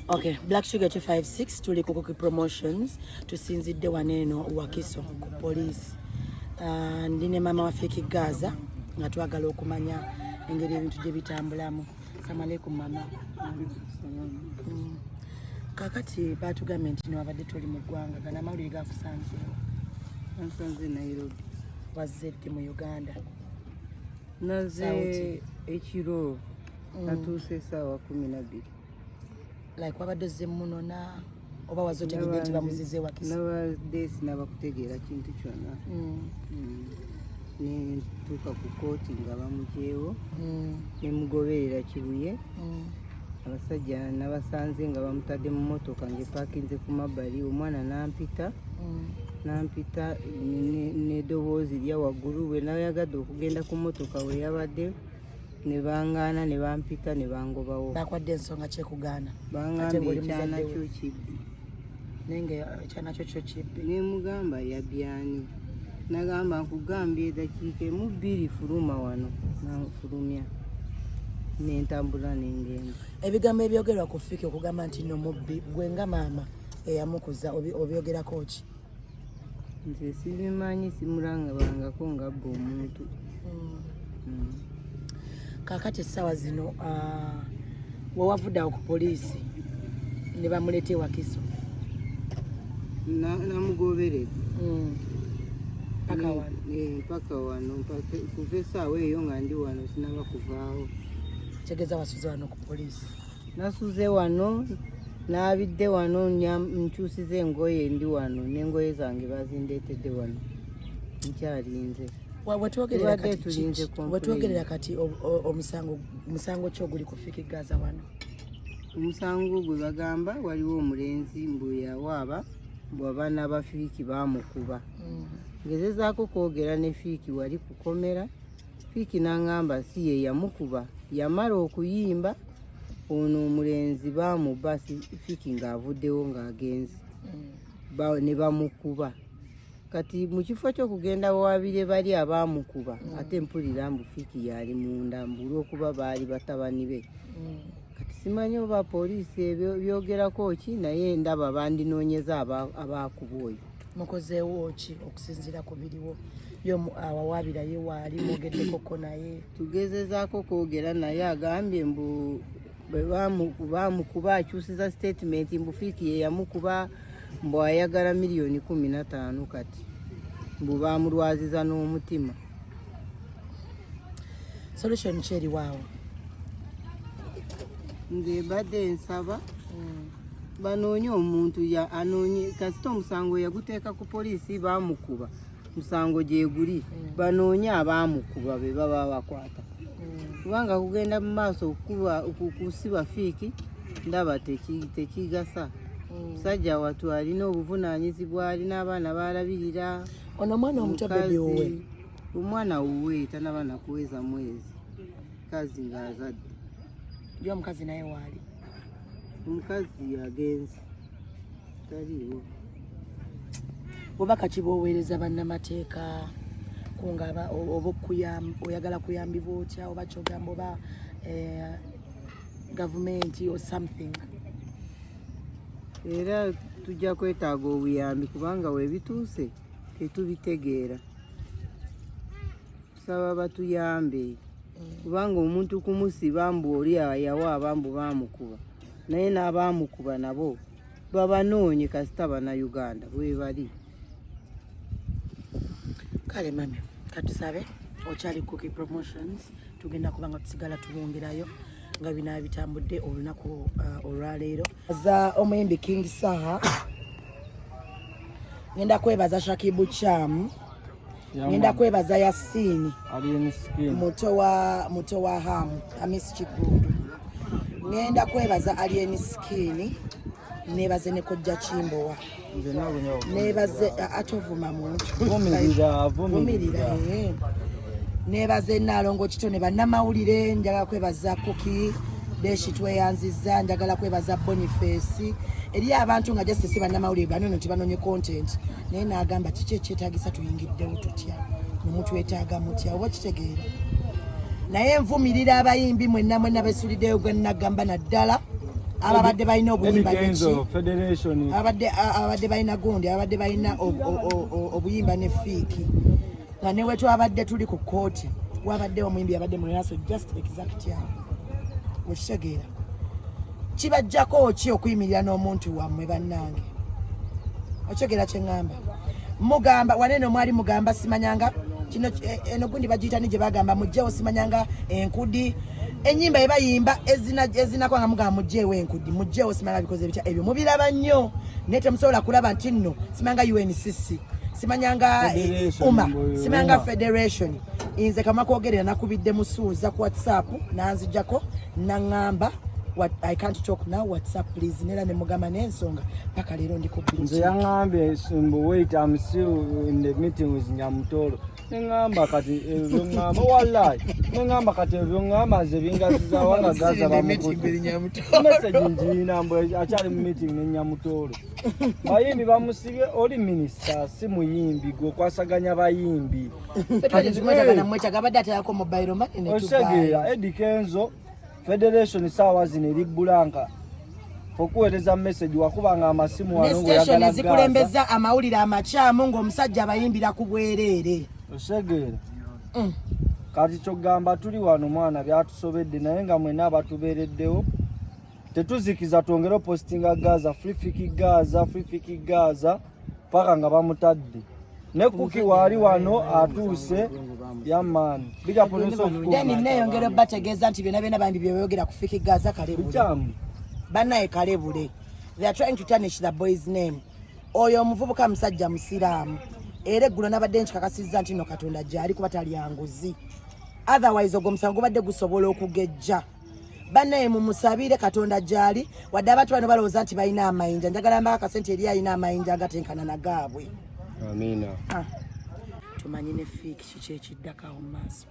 Okay, Black Sugar 256 tuli ku promotions tusinzidde waneeno Wakiso ku police. Ndine mama waffe Kigaza nga twagala okumanya engeri ebintu gye bitambulamu. Assalamu alaikum mama. Kakati batugambye nti wabadde tuli mu ggwanga gana amawulire gakusanzeewo. Ansanze Nairobi. Wazedde mu Uganda. Naze ekiro natuuse essaawa 12. Like wabadde ozze munona oba wazotegedde nti bamuzize Wakiso? Nabadde sinaba kintu kyonna. Nentuuka ku kooti nga bamugyewo ne mugoberera Kibuye. Abasajja nabasanze nga bamutadde mu motoka ng'epaakinze ku mabbali. Omwana nampita n'eddoboozi lya waggulu. Bwe nayagadde okugenda ku motoka we yabadde ne bangaana ne bampita ne bangobawo. Bakwadde ensonga kyekugaana? Bangambye ekyana kyo kibbi. Nenge ekyana kyo kibbi? Ne mugamba yabyani. Nagamba nkugambye eddakiika emu bbiri fuluma wano. Nanfulumya. Nentambula n'engenda. Ebigambo ebyogerwa ku Fiki okugamba nti no mubbi gwe nga maama eyamukuza obyogerako ki? Nze sibimanyi simulangabangako ngabba omuntu. Kakati essaawa zino we wavudde awo ku poliisi ne bamuleeta Wakiso? Namugoberera. Paka wano? Paka wano. Kuva essaawa eyo nga ndi wano sinaba kuvaawo. Kitegeeza wasuze wano ku poliisi? Nasuze wano, naabidde wano, nkyusize engoye ndi wano, n'engoye zange bazindeetedde wano. Nkyalinze. Wetwogerera kati omusango ki oguli ku Fiki Gaza wano? Omusango gwe bagamba waliwo omulenzi mbu yawaaba bw'abaana ba Fiki baamukuba. Ngezezaako kwogera ne Fiki wali kukomera. Fiki n'angamba si ye yamukuba. Yamala okuyimba ono omulenzi baamuba Fiki ng'avuddewo ng'agenze. Ne bamukuba. Kati mu kifo ky'okugenda wabire bali abaamukuba ate mpulira mbu Fiki yali munda olw'okuba baali batabani be. Kati simanyi oba poliisi ebyo byogerako ki naye ndaba bandinoonyeza abaakuba oyo. Mukozeewo ki okusinziira ku biriwo? Awawaabira ye waali mwogeddekoko naye? Tugezezaako kwogera naye agambye mbu baamukuba akyusiza statement mbu Fiki ye yamukuba mbu ayagala $15,000,000 kati mbu baamulwaziza n'omutima. Solution ki eri waawo? Nze mbadde nsaba banoonye omuntu anoonye kasita omusango yaguteeka ku poliisi baamukuba musango gye guli banoonye abaamukuba be baba bakwata. Kubanga kugenda mu maaso okusiba Fiki ndaba tekigasa. Musajja watu alina obuvunaanyizibwa, alina abaana baalabirira. Ono omwana omuto bebe wowe? Omwana wuwe tanaba na kuweza mwezi. Kazi ng'azadde. Yo omukazi naye waali? Omukazi yagenze. Taliiwo. Bubaka ki bw'oweereza bannamateeka kungaba oba oyagala kuyambibwa otya oba kyogamba oba gavumenti or something? Era tujja kwetaaga obuyambi kubanga weebituuse tetubitegeera. Tusaba batuyambe kubanga omuntu kumusiba mbu oli yawaaba mbu baamukuba naye n'abaamukuba nabo babanoonye kasita Bannayuganda bwe bali. Kale mami katusabe okyali Cookie Promotions tugenda kubanga tusigala tuwongerayo nga bina bitambudde olunaku olwaleero. Za omuyimbi King Saha ngenda kwebaza Shakibu Cham, ngenda kwebaza Yasini muto wa Hamu Hamisi Kikundu, ngenda kwebaza Alien Skin, nebaze ne Kojja Kimbowa, nebaze atovuma muntu vumirira nebaze Nalongo Kitone bannamawulire. Njagala kwebaza Cookie Deshi tweyanziza, njagala kwebaza Boniface eri abantu nga jesse bannamawulire banono tibanonye content naye nagamba kiki ekyetaagisa tuyingiddewo tutya nomuntu wetaaga mutya oba kitegeera. Naye nvumirira abayimbi mwenna besuliddeyo gwe nagamba naddala ababadde balina obuyimba Federation abadde balina gundi abadde balina obuyimba ne fiiki nga ne we twabadde tuli ku kooti wabadde omuyimbi abadde mu rehearsal just exact yawo okitegeera kibajjako ki okuyimirira n'omuntu wammwe bannange okitegeera kye ŋŋamba mugamba wanene omwali mugamba simanyanga kino eno gundi bagiyita ni gye bagamba mugjeewo simanyanga enkudi enyimba ebayimba ezinako nga mugamba mugjeewo enkudi mugjeewo simanga bikoze bitya ebyo mubiraba nnyo naye temusobola kulaba nti nno simanga UNCC simanyanga simanga Federation nze kama kwogerera nakubidde musuuza ku WhatsApp nanzijjako naŋŋamba what I can't talk now WhatsApp please nera ne mugamba n'ensonga paka leero ndi ku nze yaŋŋambye wait I'm still in the meeting with Nyamutolo ngamba kati ebyo ngamba wallahi ngamba kati ebyo ngamba nze bingaziza wanga gaza message njina mbwe akyali mu meeting ne Nyamutolo bayimbi bamusibye oli minister si muyimbi gwe kwasaganya bayimbi kati zimwetaga na mwetaga badata yako mobile money ne tuba Eddie Kenzo Federation sawa zine libulanga fokuweleza message wakubanga amasimu wanongo yagala station zikulembeza amawulira amachamu ng'omusajja abayimbira ku bwerere osegera kati kyogamba tuli wano mwana byatusobedde naye nga mwena abatubeereddewo tetuzikiza twongera postinga Gaza free fiki Gaza paka nga bamutadde ne kuki wali wano atuuse yamani biga poliso deni neyongera bategeeza nti byonna bambi byeyogera ku fiki Gaza kalebule bannaye kalebule they are trying to tarnish the boy's name oyo omuvubuka musajja musiraamu era eggulo nabadde nkikakasizza nti no Katonda gyali kuba tali yanguzi otherwise ogwo omusango gubadde gusobola okugejja bannaye mumusabire Katonda gyali wadde abantu bano balowooza nti balina amayinja njagala mbaka kasente eri alina amayinja agatenkana na gaabwe amina tumanyi ne fiiki kiki ekiddakawo mu maaso